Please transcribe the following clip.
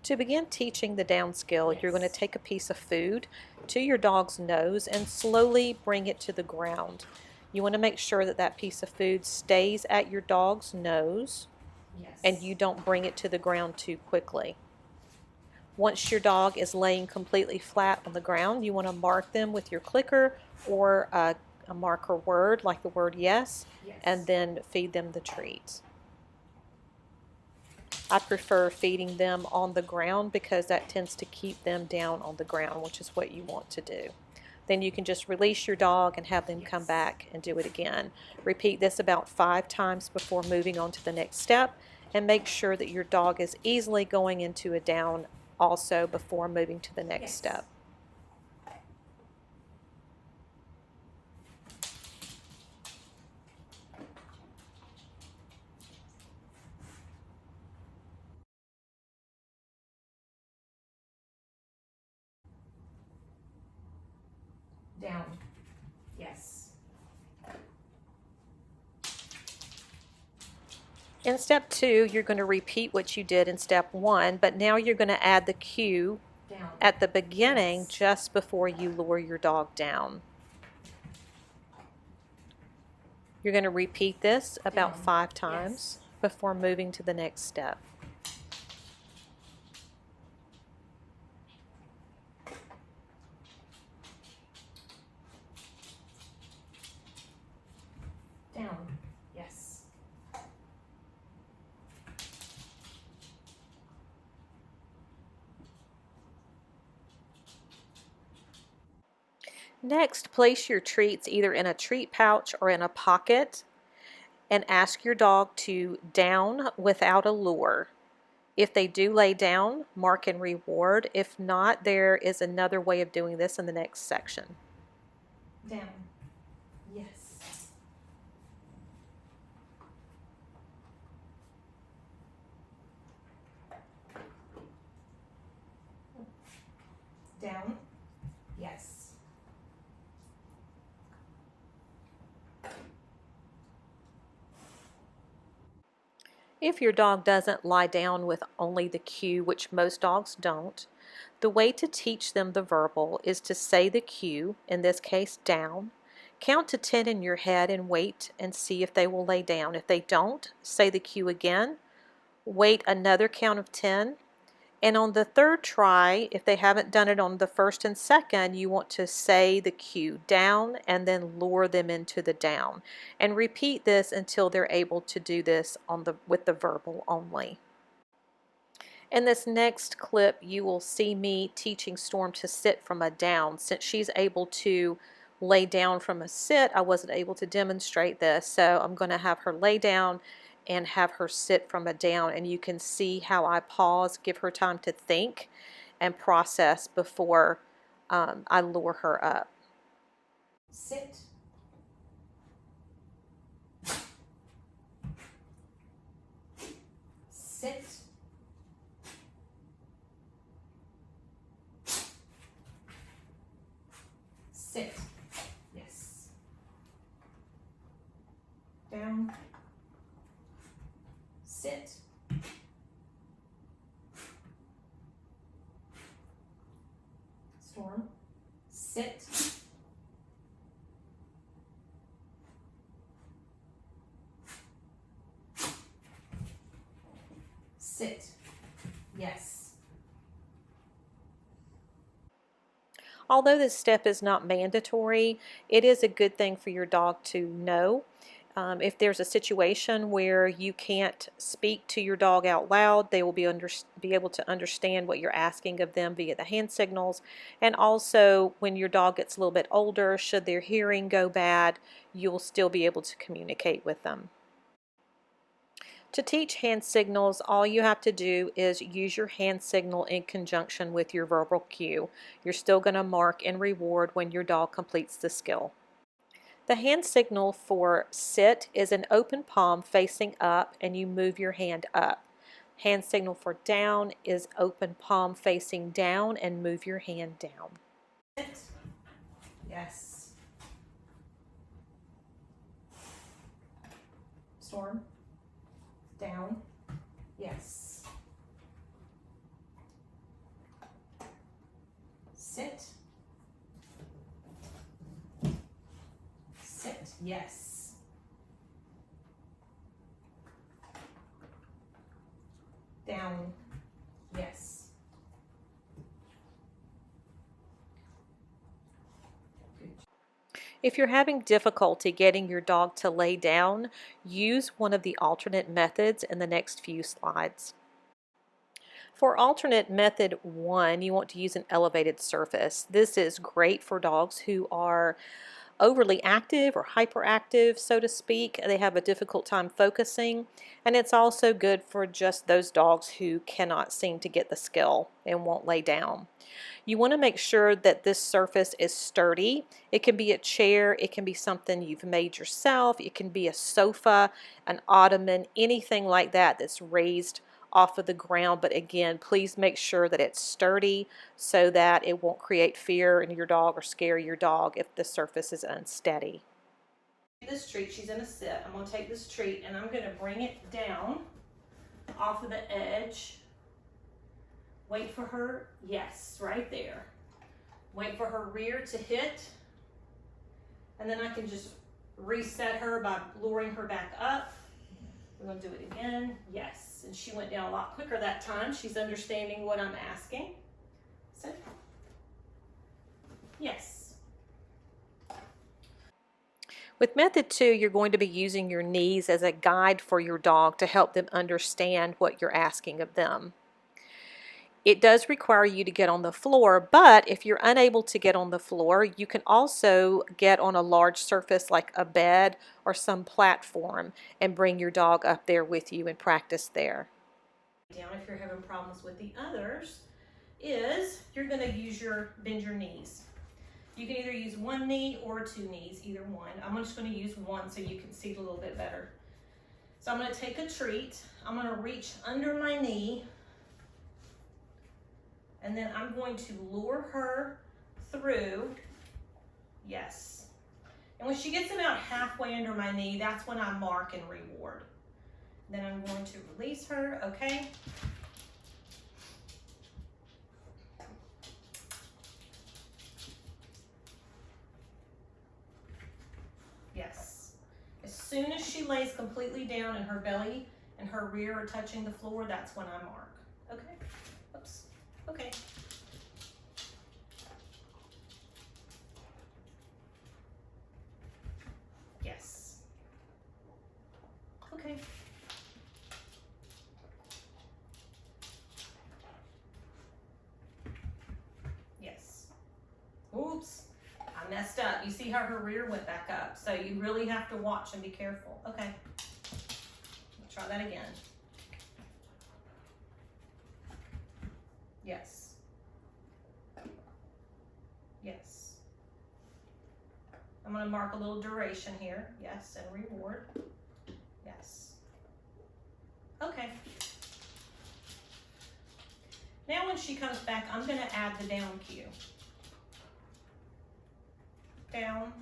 To begin teaching the down skill, you're going to take a piece of food to your dog's nose and slowly bring it to the ground. You want to make sure that that piece of food stays at your dog's nose and you don't bring it to the ground too quickly. Once your dog is laying completely flat on the ground, you want to mark them with your clicker or a marker word like the word yes, and then feed them the treats. I prefer feeding them on the ground because that tends to keep them down on the ground, which is what you want to do. Then you can just release your dog and have them come back and do it again. Repeat this about 5 times before moving on to the next step, and make sure that your dog is easily going into a down also before moving to the next step. Down. Yes. In step 2, you're going to repeat what you did in step 1, but now you're going to add the cue Down. at the beginning, Yes. just before you lure your dog down. You're going to repeat this about Down. 5 times before moving to the next step. Down. Yes. Next, place your treats either in a treat pouch or in a pocket and ask your dog to down without a lure. If they do lay down, mark and reward. If not, there is another way of doing this in the next section. Down. Yes. Down. Yes. If your dog doesn't lie down with only the cue, which most dogs don't, the way to teach them the verbal is to say the cue, in this case down, count to 10 in your head and wait and see if they will lay down. If they don't, say the cue again, wait another count of 10, and on the third try, if they haven't done it on the first and second, you want to say the cue down and then lure them into the down. And repeat this until they're able to do this with the verbal only. In this next clip, you will see me teaching Storm to sit from a down. Since she's able to lay down from a sit, I wasn't able to demonstrate this. So I'm going to have her lay down and have her sit from a down, and you can see how I pause, give her time to think and process before I lure her up. Sit. Sit. Sit. Yes. Down. Sit. Storm. Sit. Sit. Yes. Although this step is not mandatory, it is a good thing for your dog to know. If there's a situation where you can't speak to your dog out loud, they will be able to understand what you're asking of them via the hand signals. And also, when your dog gets a little bit older, should their hearing go bad, you'll still be able to communicate with them. To teach hand signals, all you have to do is use your hand signal in conjunction with your verbal cue. You're still going to mark and reward when your dog completes the skill. The hand signal for sit is an open palm facing up and you move your hand up. Hand signal for down is open palm facing down and move your hand down. Sit. Yes. Storm. Down. Yes. Yes. Down. Yes. If you're having difficulty getting your dog to lay down, use one of the alternate methods in the next few slides. For alternate method 1, you want to use an elevated surface. This is great for dogs who are overly active or hyperactive, so to speak. They have a difficult time focusing, and it's also good for just those dogs who cannot seem to get the skill and won't lay down. You want to make sure that this surface is sturdy. It can be a chair, it can be something you've made yourself, it can be a sofa, an ottoman, anything like that that's raised off of the ground. But again, please make sure that it's sturdy so that it won't create fear in your dog or scare your dog if the surface is unsteady. This treat, she's in a sit. I'm going to take this treat and I'm going to bring it down off of the edge. Wait for her, yes, right there. Wait for her rear to hit. And then I can just reset her by luring her back up. We're going to do it again, yes. And she went down a lot quicker that time. She's understanding what I'm asking. So, yes. With method 2, you're going to be using your knees as a guide for your dog to help them understand what you're asking of them. It does require you to get on the floor, but if you're unable to get on the floor, you can also get on a large surface like a bed or some platform and bring your dog up there with you and practice there. Down, if you're having problems with the others, is you're going to bend your knees. You can either use one knee or two knees, either one. I'm just going to use one so you can see it a little bit better. So I'm going to take a treat. I'm going to reach under my knee. And then I'm going to lure her through, yes. And when she gets about halfway under my knee, that's when I mark and reward. Then I'm going to release her, okay? Yes. As soon as she lays completely down and her belly and her rear are touching the floor, that's when I mark, okay? Oops. Okay. Yes. Okay. Yes. Oops. I messed up. You see how her rear went back up. So you really have to watch and be careful. Okay. Try that again. Yes. Yes. I'm going to mark a little duration here. Yes, and reward. Yes. Okay. Now when she comes back, I'm going to add the down cue. Down,